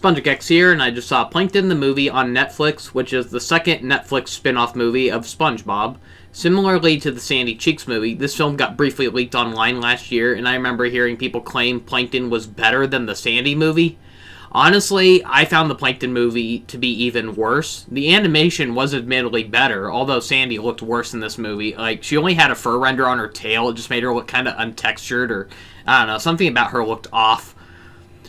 SpongeX here, and I just saw Plankton the movie on Netflix, which is the second Netflix spin-off movie of SpongeBob. Similarly to the Sandy Cheeks movie, this film got briefly leaked online last year, and I remember hearing people claim Plankton was better than the Sandy movie. Honestly, I found the Plankton movie to be even worse. The animation was admittedly better, although Sandy looked worse in this movie. Like, she only had a fur render on her tail, it just made her look kind of untextured, or, I don't know, something about her looked off.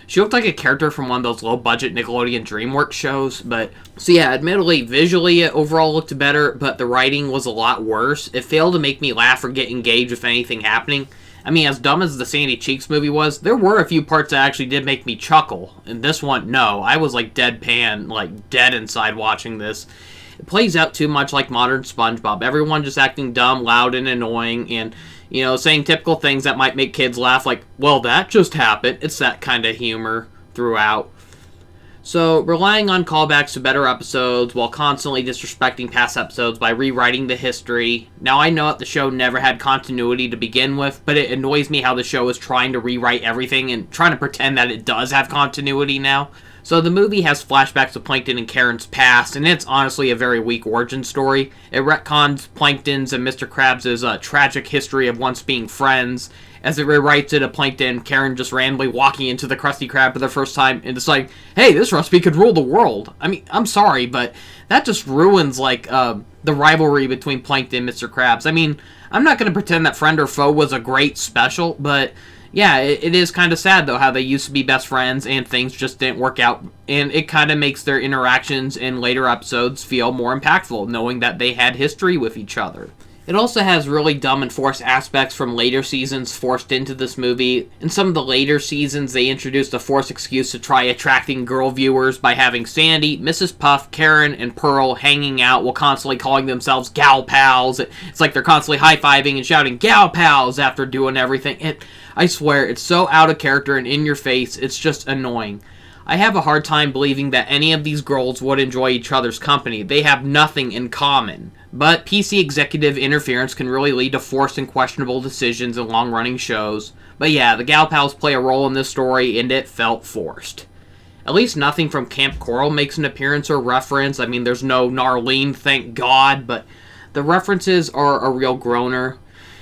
She looked like a character from one of those low-budget Nickelodeon DreamWorks shows, but... So yeah, admittedly, visually it overall looked better, but the writing was a lot worse. It failed to make me laugh or get engaged with anything happening. I mean, as dumb as the Sandy Cheeks movie was, there were a few parts that actually did make me chuckle. And this one, no. I was like deadpan, like dead inside watching this. It plays out too much like modern SpongeBob. Everyone just acting dumb, loud, and annoying, and... you know, saying typical things that might make kids laugh, like, well, that just happened. It's that kind of humor throughout. So, relying on callbacks to better episodes while constantly disrespecting past episodes by rewriting the history. Now, I know that the show never had continuity to begin with, but it annoys me how the show is trying to rewrite everything and trying to pretend that it does have continuity now. So the movie has flashbacks of Plankton and Karen's past, and it's honestly a very weak origin story. It retcons Plankton's and Mr. Krabs' tragic history of once being friends, as it rewrites it of Plankton and Karen just randomly walking into the Krusty Krab for the first time, and it's like, hey, this recipe could rule the world. I mean, I'm sorry, but that just ruins, like, the rivalry between Plankton and Mr. Krabs. I mean, I'm not going to pretend that Friend or Foe was a great special, but... yeah, it is kind of sad, though, how they used to be best friends and things just didn't work out. And it kind of makes their interactions in later episodes feel more impactful, knowing that they had history with each other. It also has really dumb and forced aspects from later seasons forced into this movie. In some of the later seasons, they introduced a forced excuse to try attracting girl viewers by having Sandy, Mrs. Puff, Karen, and Pearl hanging out while constantly calling themselves gal pals. It's like they're constantly high-fiving and shouting gal pals after doing everything. I swear, it's so out of character and in your face, it's just annoying. I have a hard time believing that any of these girls would enjoy each other's company. They have nothing in common. But PC executive interference can really lead to forced and questionable decisions in long-running shows. But yeah, the gal pals play a role in this story, and it felt forced. At least nothing from Camp Coral makes an appearance or reference. I mean, there's no Narlene, thank God, but the references are a real groaner.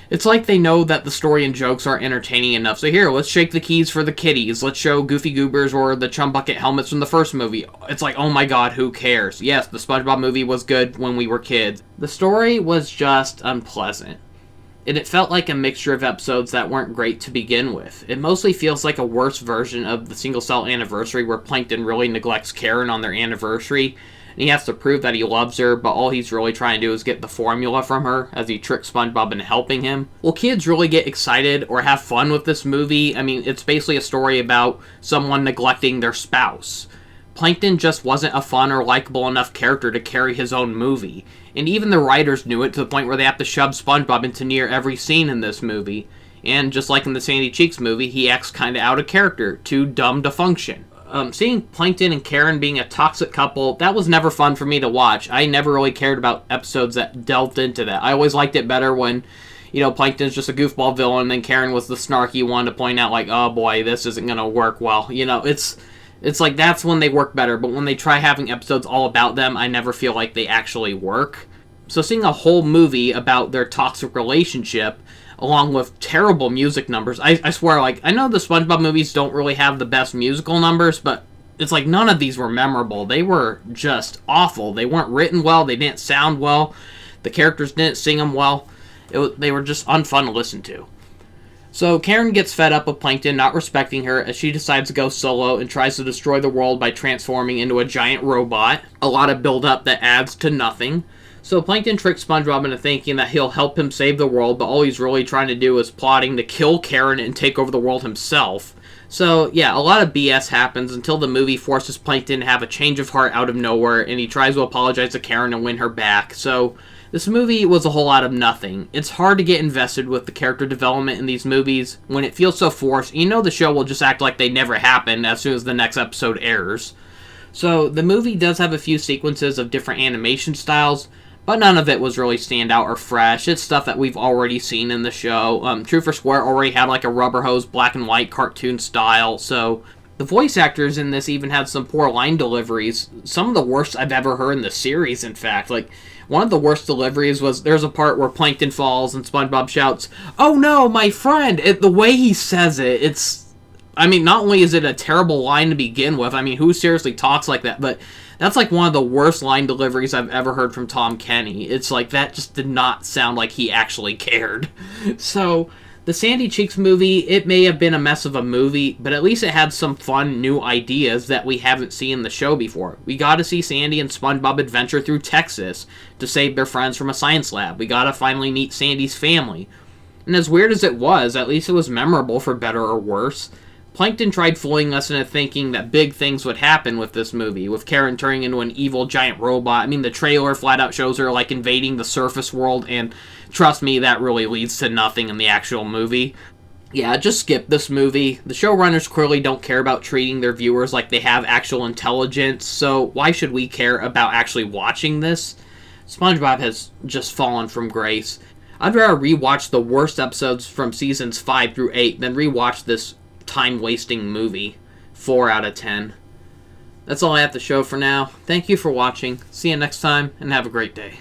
It's like they know that the story and jokes aren't entertaining enough. So here, let's shake the keys for the kiddies. Let's show Goofy Goobers or the Chum Bucket helmets from the first movie. It's like, oh my god, who cares? Yes, the SpongeBob movie was good when we were kids. The story was just unpleasant. And it felt like a mixture of episodes that weren't great to begin with. It mostly feels like a worse version of the Single Cell Anniversary where Plankton really neglects Karen on their anniversary. And he has to prove that he loves her, but all he's really trying to do is get the formula from her as he tricks SpongeBob into helping him. Will kids really get excited or have fun with this movie? I mean, it's basically a story about someone neglecting their spouse. Plankton just wasn't a fun or likable enough character to carry his own movie. And even the writers knew it to the point where they have to shove SpongeBob into near every scene in this movie. And just like in the Sandy Cheeks movie, he acts kinda out of character, too dumb to function. Seeing Plankton and Karen being a toxic couple, that was never fun for me to watch. I never really cared about episodes that delved into that. I always liked it better when, you know, Plankton's just a goofball villain, and then Karen was the snarky one to point out, like, oh boy, this isn't gonna work well. You know, it's like that's when they work better, but when they try having episodes all about them, I never feel like they actually work. So seeing a whole movie about their toxic relationship, along with terrible music numbers. I swear, like, I know the SpongeBob movies don't really have the best musical numbers, but it's like none of these were memorable. They were just awful. They weren't written well. They didn't sound well. The characters didn't sing them well. They were just unfun to listen to. So Karen gets fed up with Plankton not respecting her as she decides to go solo and tries to destroy the world by transforming into a giant robot. A lot of build-up that adds to nothing. So Plankton tricks SpongeBob into thinking that he'll help him save the world, but all he's really trying to do is plotting to kill Karen and take over the world himself. So, yeah, a lot of BS happens until the movie forces Plankton to have a change of heart out of nowhere, and he tries to apologize to Karen and win her back. So, this movie was a whole lot of nothing. It's hard to get invested with the character development in these movies when it feels so forced. You know the show will just act like they never happened as soon as the next episode airs. So, the movie does have a few sequences of different animation styles, but none of it was really standout or fresh. It's stuff that we've already seen in the show. True for Square already had like a rubber hose black and white cartoon style, so The voice actors in this even had some poor line deliveries. Some of the worst I've ever heard in the series, in fact. Like, one of the worst deliveries was, there's a part where Plankton falls and SpongeBob shouts, "Oh no, my friend!" The way he says it, I mean, not only is it a terrible line to begin with, I mean, who seriously talks like that, but that's like one of the worst line deliveries I've ever heard from Tom Kenny. It's like, that just did not sound like he actually cared. So, the Sandy Cheeks movie, it may have been a mess of a movie, but at least it had some fun new ideas that we haven't seen in the show before. We got to see Sandy and SpongeBob adventure through Texas to save their friends from a science lab. We got to finally meet Sandy's family. And as weird as it was, at least it was memorable for better or worse. Plankton tried fooling us into thinking that big things would happen with this movie, with Karen turning into an evil giant robot. I mean, the trailer flat out shows her, like, invading the surface world, and trust me, that really leads to nothing in the actual movie. Yeah, just skip this movie. The showrunners clearly don't care about treating their viewers like they have actual intelligence, so why should we care about actually watching this? SpongeBob has just fallen from grace. I'd rather rewatch the worst episodes from seasons 5 through 8 than rewatch this time-wasting movie. 4 out of 10. That's all I have to show for now. Thank you for watching. See you next time, and have a great day.